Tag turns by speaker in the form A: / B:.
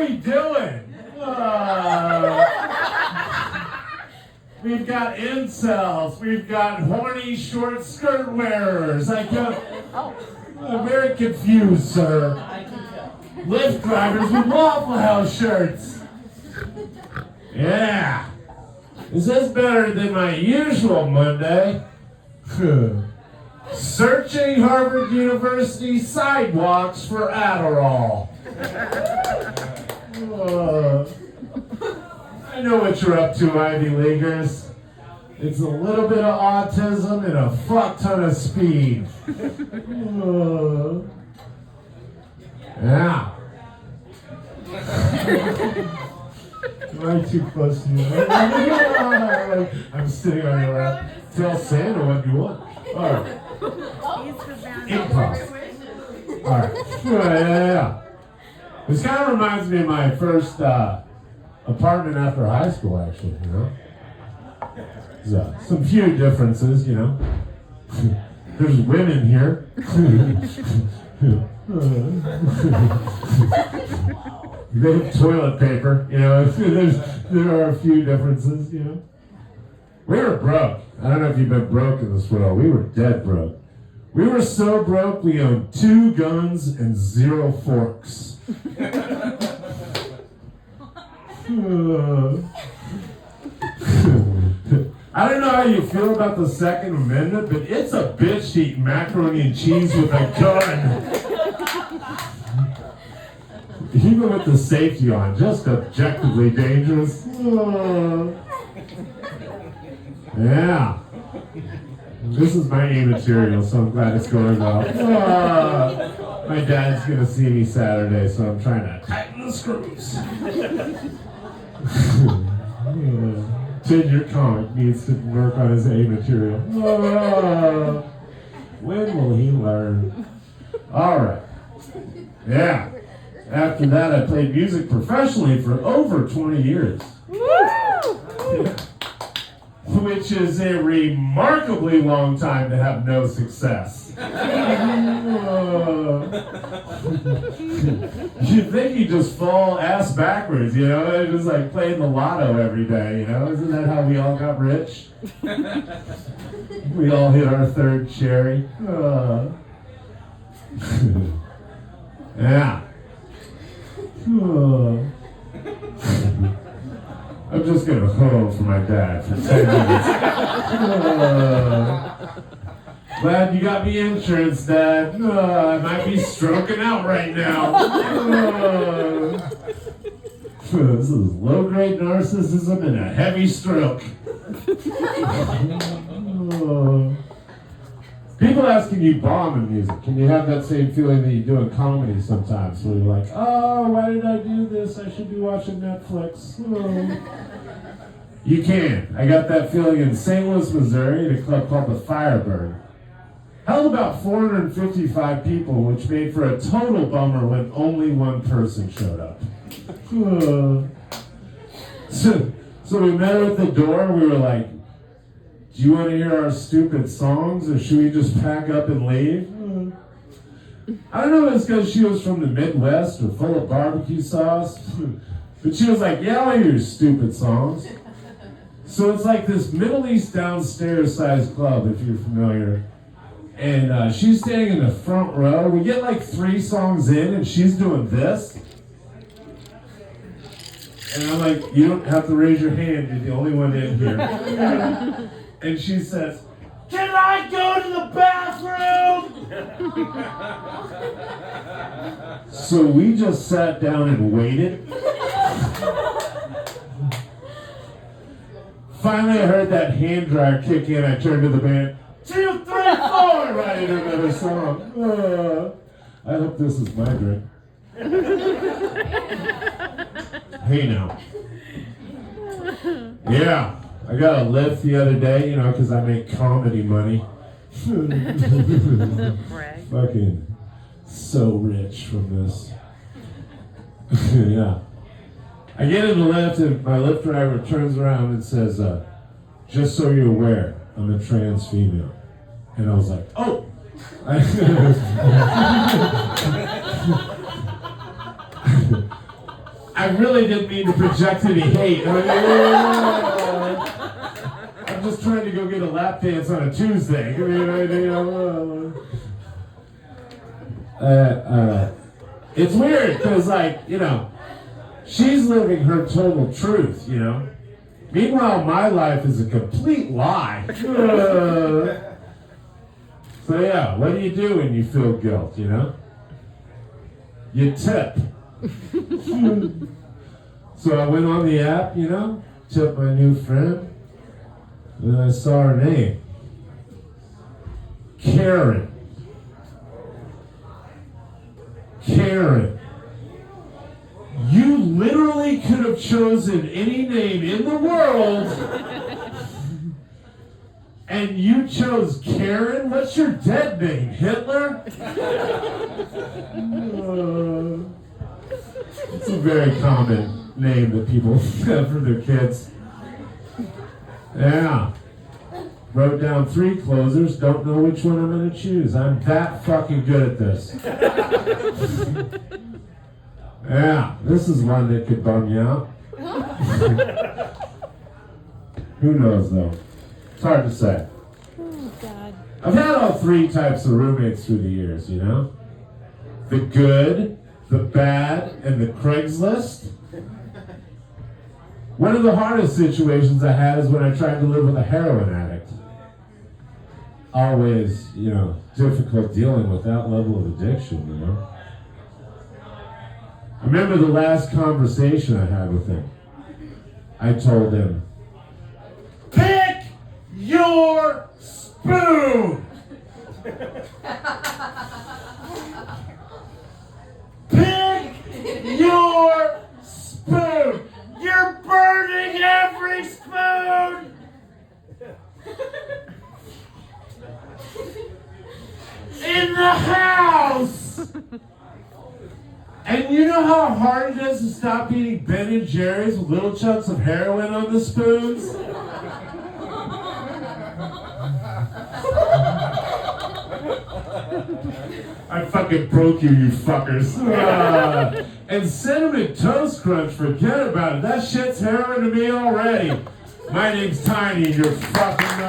A: we doing? We've got incels. We've got horny short skirt wearers. I'm very confused, sir. Lyft drivers with Waffle House shirts. Yeah. Is this better than my usual Monday? Searching Harvard University sidewalks for Adderall. I know what you're up to, Ivy Leaguers. It's a little bit of autism and a fuck ton of speed. Yeah. Am I too close to you? I'm sitting on your lap. Tell Santa what you want. All right. Improv. All right. Yeah. This kind of reminds me of my first apartment after high school, actually, you know? There's some few differences, you know? There's women here. They have toilet paper, you know? There are a few differences, you know? We were broke. I don't know if you've been broke in this world. We were dead broke. We were so broke, we owned 2 guns and 0 forks. I don't know how you feel about the Second Amendment, but it's a bitch to eat macaroni and cheese with a gun. Even with the safety on, just objectively dangerous. Yeah. This is my A material, so I'm glad it's going well. My dad's gonna see me Saturday, so I'm trying to tighten the screws. Ginger Comic needs to work on his A material. When will he learn? Alright. Yeah. After that, I played music professionally for over 20 years. Which is a remarkably long time to have no success. You'd think you just fall ass backwards, you know? It's just like playing the lotto every day, you know? Isn't that how we all got rich? We all hit our third cherry. Yeah. I'm just gonna home for my dad for 10 minutes. Glad you got me insurance, Dad. I might be stroking out right now. This is low-grade narcissism and a heavy stroke. People ask, can you bomb in music? Can you have that same feeling that you do in comedy sometimes? Where you're like, oh, why did I do this? I should be watching Netflix. You can. I got that feeling in St. Louis, Missouri, at a club called the Firebird. Held about 455 people, which made for a total bummer when only one person showed up. So we met her at the door. We were like, do you want to hear our stupid songs, or should we just pack up and leave? I don't know if it's because she was from the Midwest or full of barbecue sauce, but she was like, yeah, I'll hear your stupid songs. So it's like this Middle East downstairs sized club, if you're familiar. And she's standing in the front row. We get like 3 songs in, and she's doing this. And I'm like, you don't have to raise your hand. You're the only one in here. And she says, can I go to the bathroom? So we just sat down and waited. Finally, I heard that hand dryer kick in. I turned to the band. 2, 3, 4, right into another song. I hope this is my drink. Hey now. Yeah, I got a lift the other day, you know, because I make comedy money. Fucking so rich from this. Yeah. I get in the lift and my Lyft driver turns around and says, just so you're aware, I'm a trans female. And I was like, oh! I I really didn't mean to project any hate. I'm just trying to go get a lap dance on a Tuesday. It's weird because, like, you know, she's living her total truth, you know. Meanwhile, my life is a complete lie. So yeah, what do you do when you feel guilt, you know? You tip. So I went on the app, you know, tipped my new friend, and I saw her name. Karen. Karen. You literally could have chosen any name in the world, and you chose Karen? What's your dead name? Hitler? It's a very common name that people have for their kids. Yeah. Wrote down 3 closers, don't know which one I'm going to choose. I'm that fucking good at this. Yeah, this is one that could bum you out. Who knows, though? It's hard to say.
B: Oh, God.
A: I've had all 3 types of roommates through the years, you know? The good, the bad, and the Craigslist. One of the hardest situations I had is when I tried to live with a heroin addict. Always, you know, difficult dealing with that level of addiction, you know? I remember the last conversation I had with him. I told him, pick your spoon! Pick your spoon! You're burning every spoon! In the house! And you know how hard it is to stop eating Ben & Jerry's with little chunks of heroin on the spoons? I fucking broke you, you fuckers. And Cinnamon Toast Crunch, forget about it. That shit's heroin to me already. My name's Tiny, and you're fucking